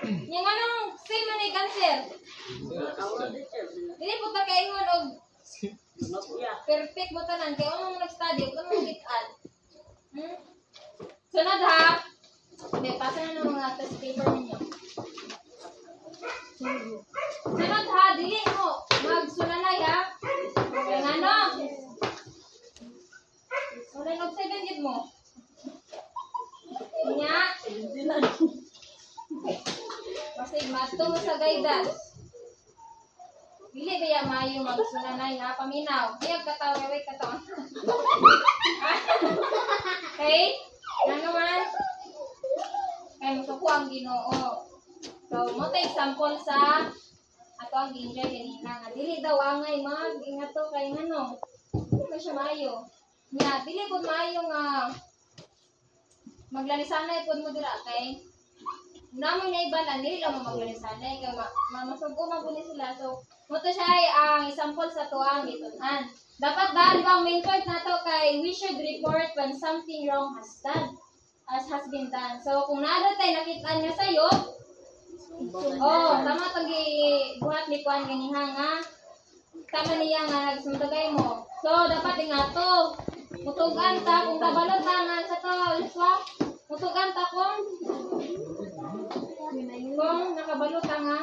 Yung anong sin man ay cancer. Dili po ta kaingon og perfect mo tanan kay ano mo nag-study ug ano mo gitan. Sunod ha. Hindi, pasa na ng mga test paper ninyo. Sunod ha, dili mo magsunanay ha. Kaya ano? Wala nag-7 gid mo. Nya. Masig mato mo sa guidance. Dili ba mayo magsunanay ha, paminaw. Diyag kataw, wait kataw. Okay? Ano man? Kaya gusto ko ang Ginoo. So, mo ta example sa ato ang ginja ganina nga dili daw angay mag-ingat to kay ngano. Hindi siya maayo. Nya, dili pud maayo nga maglanisanay pud mo dira kay namon na iban dili lang mo maglanisanay kay masugo man pud sila. So, mo to siya ang example sa tuang gitun-an. Dapat dahil ba ang main point nato kay we should report when something wrong has been done. So, kung naada tayo nakita niya sa'yo, tama pag buhat ni Kuan ganiha nga, tama niya nga nagsuntagay mo. So, dapat nga to, mutugan ta, kung kabalot ta nga sa to, liswa, mutugan ta kung nakabalot ta nga,